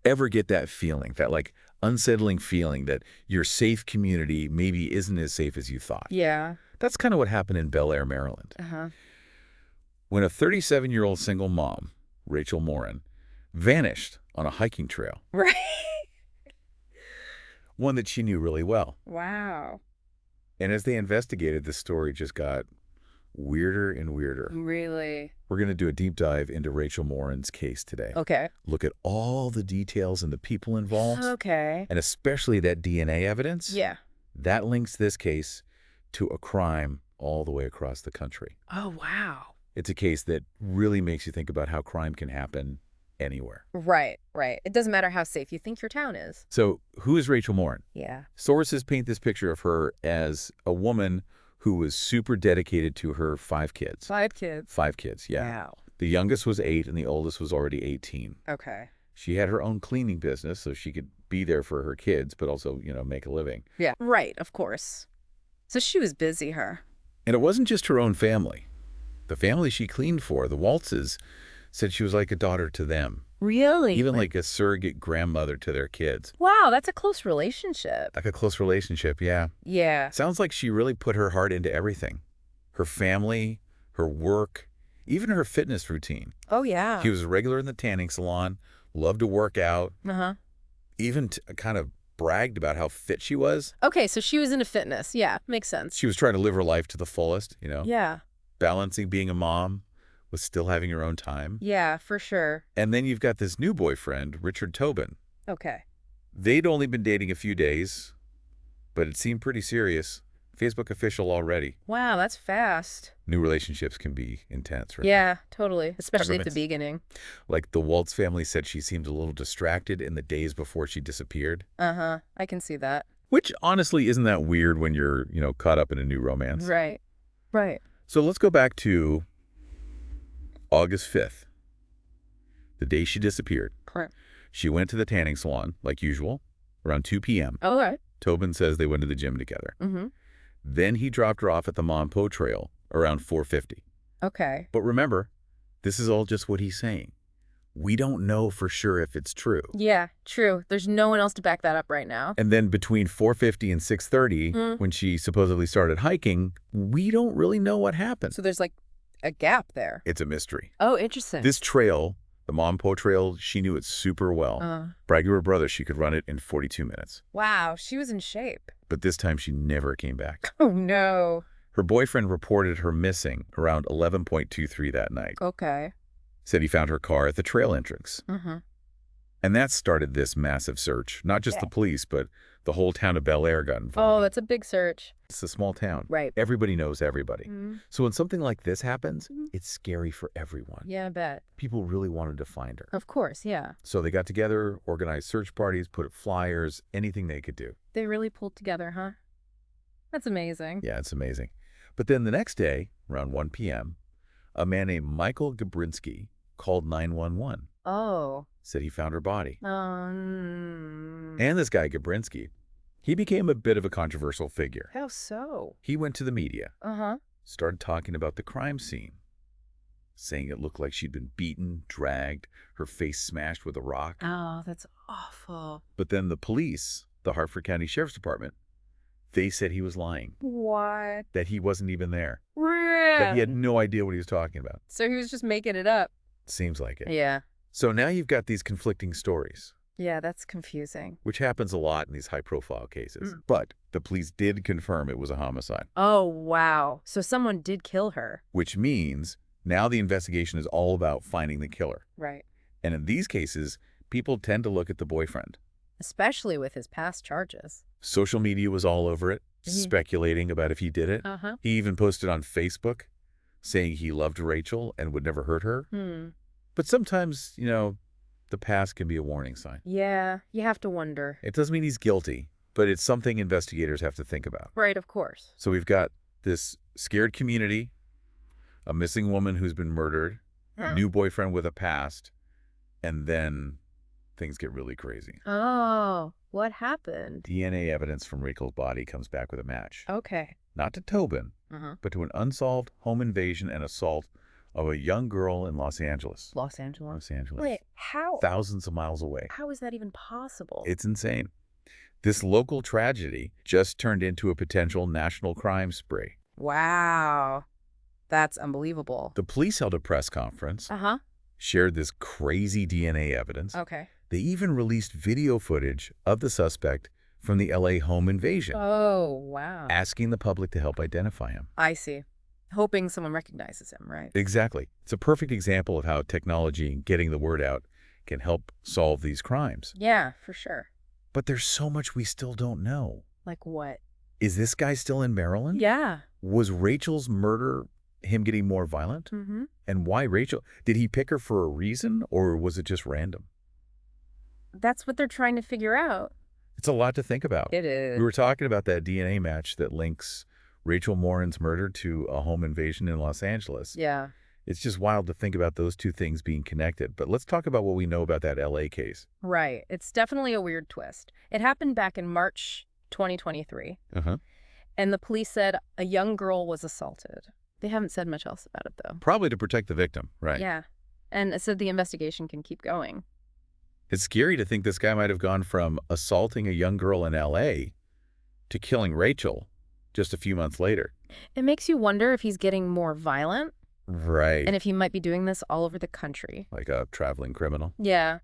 ever get that feeling, that like unsettling feeling that your safe community maybe isn't as safe as you thought. Yeah. That's kind of what happened in Bel Air, Maryland. Uh-huh. When a 37-year-old single mom, Rachel Morren, vanished on a hiking trail, Right. one that she knew really well. Wow. And as they investigated, the story just got weirder and weirder. Really? We're going to do a deep dive into Rachel Morren's case today. Okay. Look at all the details and the people involved. Okay. And especially that DNA evidence. Yeah. That links this case to a crime all the way across the country. Oh, wow. It's a case that really makes you think about how crime can happen anywhere. Right, right. It doesn't matter how safe you think your town is. So who is Rachel Morren? Yeah. Sources paint this picture of her as a woman who was super dedicated to her 5 kids. 5 kids. 5 kids, yeah. Wow. The youngest was 8 and the oldest was already 18. Okay. She had her own cleaning business so she could be there for her kids, but also, make a living. Yeah. Right, of course. So she was busy, her. And it wasn't just her own family. The family she cleaned for, the Waltzes, said she was like a daughter to them. Really? Even like a surrogate grandmother to their kids. Wow, that's a close relationship. Like a close relationship, yeah. Yeah. Sounds like she really put her heart into everything. Her family, her work, even her fitness routine. Oh, yeah. She was a regular in the tanning salon, loved to work out, Uh-huh. even kind of bragged about how fit she was. Okay, so she was into fitness. Yeah, makes sense. She was trying to live her life to the fullest, Yeah. balancing being a mom with still having her own time. Yeah, for sure. And then you've got this new boyfriend, Richard Tobin. Okay. They'd only been dating a few days, but it seemed pretty serious. Facebook official already. Wow, that's fast. New relationships can be intense, right? Yeah, totally. Especially at the Temperaments. beginning. Like the Waltz family said she seemed a little distracted in the days before she disappeared. Uh-huh. I can see that. Which honestly isn't that weird when you're, caught up in a new romance. Right. Right. So let's go back to August 5th, the day she disappeared. Correct. She went to the tanning salon, like usual, around 2 p.m. All right. Tobin says they went to the gym together. Mm-hmm. Then he dropped her off at the Monpo Trail around 4:50. Okay. But remember, this is all just what he's saying. We don't know for sure if it's true. Yeah, true. There's no one else to back that up right now. And then between 4:50 and 6:30, when she supposedly started hiking, we don't really know what happened. So there's like a gap there. It's a mystery. Oh, interesting. This trail, the Monpo Trail, she knew it super well. Bragged to her brother she could run it in 42 minutes. Wow, she was in shape. But this time she never came back. Oh, no. Her boyfriend reported her missing around 11:23 that night. Okay. Said he found her car at the trail entrance. Mm-hmm. And that started this massive search. Not just the police, but the whole town of Bel Air got involved. Oh, that's a big search. It's a small town. Right. Everybody knows everybody. Mm-hmm. So when something like this happens, it's scary for everyone. Yeah, I bet. People really wanted to find her. Of course, yeah. So they got together, organized search parties, put up flyers, anything they could do. They really pulled together, huh? That's amazing. Yeah, it's amazing. But then the next day, around 1 p.m., a man named Michael Gabrinsky called 911. Oh. Said he found her body. And And this guy, Gabrinsky, he became a bit of a controversial figure. how so? He went to the media, Uh-huh. started talking about the crime scene, saying it looked like she'd been beaten, dragged, her face smashed with a rock. Oh, that's awful. But then the police, the Hartford County Sheriff's Department, they said he was lying, What? that he wasn't even there, that Really? he had no idea what he was talking about. So he was just making it up. Seems like it. Yeah. So now you've got these conflicting stories, Yeah, that's confusing. which happens a lot in these high-profile cases. But the police did confirm it was a homicide, Oh, wow. So someone did kill her. which means now the investigation is all about finding the killer. Right. And in these cases, people tend to look at the boyfriend. Especially with his past charges. Social media was all over it, Mhm. speculating about if he did it. Uh-huh. He even posted on Facebook saying he loved Rachel and would never hurt her. But sometimes, the past can be a warning sign. Yeah, you have to wonder. It doesn't mean he's guilty, but it's something investigators have to think about. Right, of course. So we've got this scared community, a missing woman who's been murdered, new boyfriend with a past, and then things get really crazy. Oh, what happened? DNA evidence from Rachel's body comes back with a match. Okay. Not to Tobin, Uh-huh. but to an unsolved home invasion and assault of a young girl in Los Angeles. Los Angeles? Los Angeles. Wait, how? Thousands of miles away. How is that even possible? It's insane. This local tragedy just turned into a potential national crime spree. Wow. That's unbelievable. The police held a press conference, Uh-huh. shared this crazy DNA evidence. Okay. They even released video footage of the suspect from the LA home invasion, Oh, wow. asking the public to help identify him. I see. Hoping someone recognizes him, right? Exactly. It's a perfect example of how technology and getting the word out can help solve these crimes. Yeah, for sure. But there's so much we still don't know. Like what? Is this guy still in Maryland? Yeah. Was Rachel's murder him getting more violent? Mm-hmm. And why Rachel? Did he pick her for a reason, or was it just random? That's what they're trying to figure out. It's a lot to think about. It is. We were talking about that DNA match that links Rachel Morren's murder to a home invasion in Los Angeles. Yeah. It's just wild to think about those two things being connected. But let's talk about what we know about that LA case. Right. It's definitely a weird twist. It happened back in March 2023. Uh-huh. And the police said a young girl was assaulted. They haven't said much else about it, though. Probably to protect the victim, right? Yeah. And it said the investigation can keep going. It's scary to think this guy might have gone from assaulting a young girl in LA to killing Rachel just a few months later. It makes you wonder if he's getting more violent Right. and if he might be doing this all over the country. Like a traveling criminal. Yeah.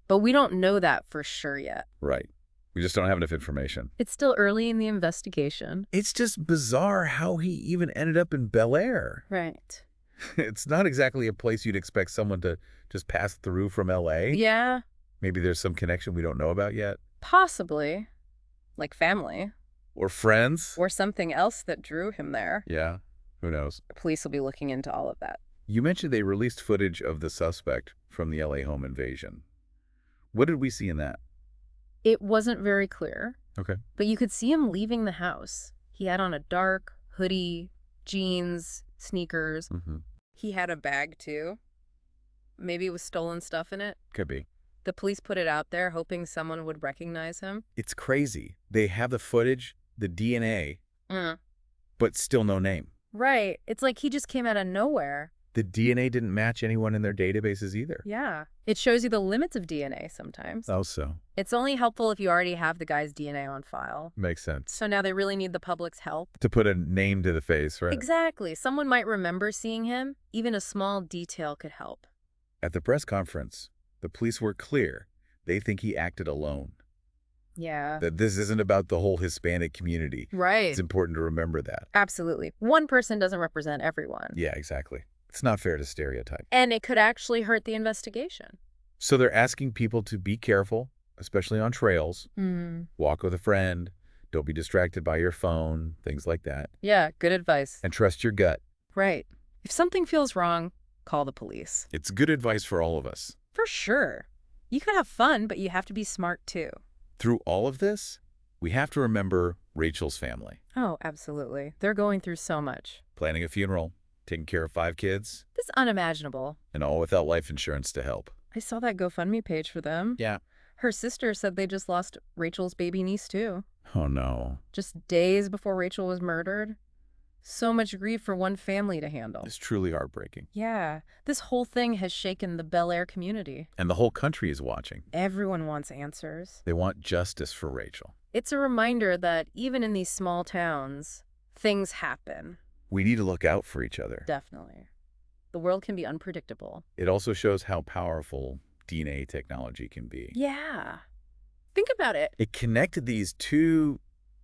But we don't know that for sure yet. Right. We just don't have enough information. It's still early in the investigation. It's just bizarre how he even ended up in Bel Air. Right. It's not exactly a place you'd expect someone to just pass through from LA. Yeah, Maybe there's some connection we don't know about yet. possibly. Like family. Or friends. Or something else that drew him there. Yeah, who knows? The police will be looking into all of that. You mentioned they released footage of the suspect from the LA home invasion. What did we see in that? It wasn't very clear, Okay. but you could see him leaving the house. He had on a dark hoodie, jeans, sneakers. Mm-hmm. He had a bag, too. Maybe it was stolen stuff in it. Could be. The police put it out there, hoping someone would recognize him. It's crazy. They have the footage, the DNA, but still no name. Right. It's like he just came out of nowhere. The DNA didn't match anyone in their databases either. Yeah. It shows you the limits of DNA sometimes. Oh, so. It's only helpful if you already have the guy's DNA on file. Makes sense. So now they really need the public's help. To put a name to the face, right? Exactly. Someone might remember seeing him. Even a small detail could help. At the press conference, the police were clear. They think he acted alone. Yeah. That this isn't about the whole Hispanic community. Right. It's important to remember that. Absolutely. One person doesn't represent everyone. Yeah, exactly. It's not fair to stereotype. And it could actually hurt the investigation. So they're asking people to be careful, especially on trails. Walk with a friend. Don't be distracted by your phone, things like that. Yeah, good advice. And trust your gut. Right. If something feels wrong, call the police. It's good advice for all of us. For sure. You could have fun, but you have to be smart too. Through all of this, we have to remember Rachel's family. Oh, absolutely. They're going through so much. Planning a funeral, taking care of 5 kids, This is unimaginable. and all without life insurance to help. I saw that GoFundMe page for them. Yeah. Her sister said they just lost Rachel's baby niece too. Oh, no. Just days before Rachel was murdered. So much grief for one family to handle. It's truly heartbreaking. Yeah, this whole thing has shaken the Bel Air community. And the whole country is watching. Everyone wants answers. They want justice for Rachel. It's a reminder that even in these small towns, things happen. We need to look out for each other. Definitely. The world can be unpredictable. It also shows how powerful DNA technology can be. Yeah. Think about it. It connected these two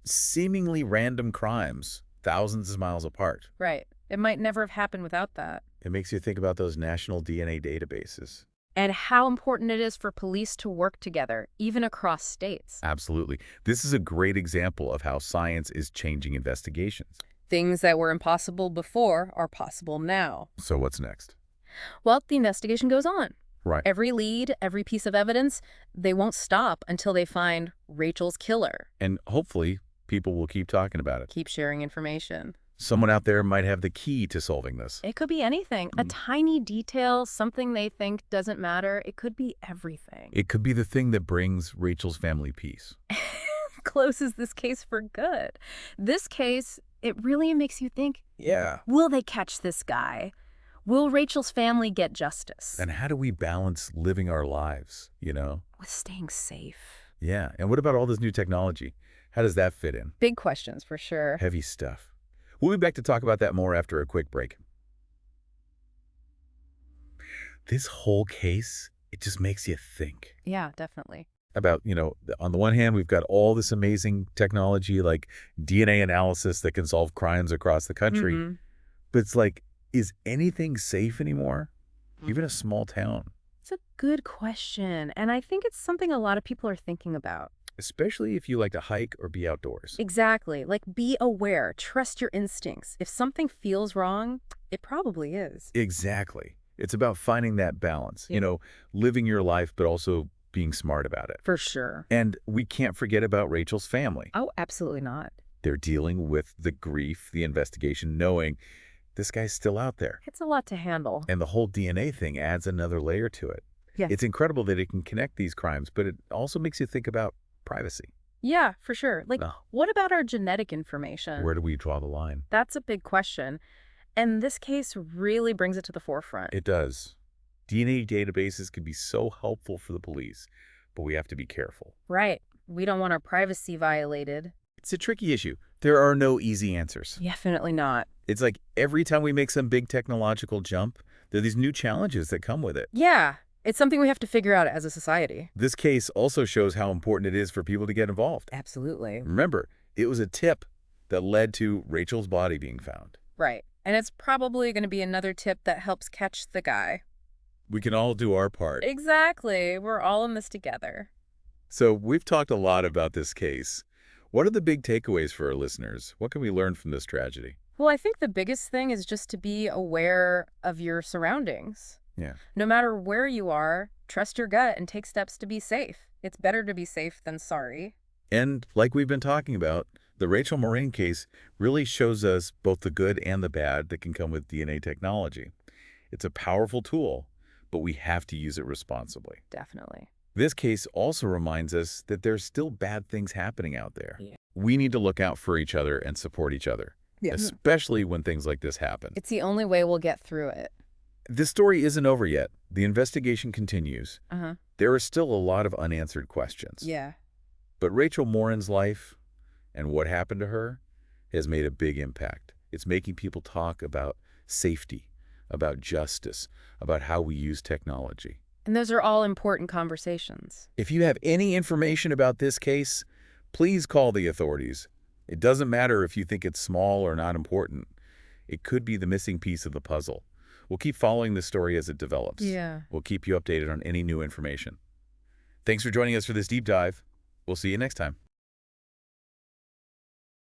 seemingly random crimes thousands of miles apart. Right. It might never have happened without that. It makes you think about those national DNA databases. And how important it is for police to work together, even across states. Absolutely. This is a great example of how science is changing investigations. Things that were impossible before are possible now. So what's next? Well, the investigation goes on. Right. Every lead, every piece of evidence, they won't stop until they find Rachel's killer. And hopefully people will keep talking about it. Keep sharing information. Someone out there might have the key to solving this. It could be anything. A tiny detail, something they think doesn't matter. It could be everything. It could be the thing that brings Rachel's family peace. Closes this case for good. This case, it really makes you think, Yeah. will they catch this guy? Will Rachel's family get justice? And how do we balance living our lives, you know? With staying safe. Yeah. And what about all this new technology? How does that fit in? Big questions, for sure. Heavy stuff. We'll be back to talk about that more after a quick break. This whole case, it just makes you think Yeah, definitely. about, on the one hand, we've got all this amazing technology like DNA analysis that can solve crimes across the country. Mhm. But it's like, is anything safe anymore? Even a small town, It's a good question, and I think it's something a lot of people are thinking about. especially if you like to hike or be outdoors. Exactly. Like, be aware. Trust your instincts. If something feels wrong, it probably is. Exactly. It's about finding that balance, Yeah. living your life, but also being smart about it. For sure. And we can't forget about Rachel's family. Oh, absolutely not. They're dealing with the grief, the investigation, knowing this guy's still out there. It's a lot to handle. And the whole DNA thing adds another layer to it. Yeah. It's incredible that it can connect these crimes, but it also makes you think about privacy. Yeah, for sure. Like, No. what about our genetic information? Where do we draw the line? That's a big question. And this case really brings it to the forefront. It does. DNA databases can be so helpful for the police, but we have to be careful. Right. We don't want our privacy violated. It's a tricky issue. There are no easy answers. Definitely not. It's like every time we make some big technological jump, there are these new challenges that come with it. Yeah. It's something we have to figure out as a society. This case also shows how important it is for people to get involved. Absolutely. Remember, it was a tip that led to Rachel's body being found. Right. And it's probably going to be another tip that helps catch the guy. We can all do our part. Exactly. We're all in this together. So we've talked a lot about this case. What are the big takeaways for our listeners? What can we learn from this tragedy? Well, I think the biggest thing is just to be aware of your surroundings. Yeah. No matter where you are, trust your gut and take steps to be safe. It's better to be safe than sorry. And like we've been talking about, the Rachel Morren case really shows us both the good and the bad that can come with DNA technology. It's a powerful tool, but we have to use it responsibly. Definitely. This case also reminds us that there's still bad things happening out there. Yeah. We need to look out for each other and support each other, especially when things like this happen. It's the only way we'll get through it. This story isn't over yet. The investigation continues. Uh-huh. There are still a lot of unanswered questions. Yeah. But Rachel Morren's life and what happened to her has made a big impact. It's making people talk about safety, about justice, about how we use technology. And those are all important conversations. If you have any information about this case, please call the authorities. It doesn't matter if you think it's small or not important. It could be the missing piece of the puzzle. We'll keep following this story as it develops. Yeah. We'll keep you updated on any new information. Thanks for joining us for this deep dive. We'll see you next time.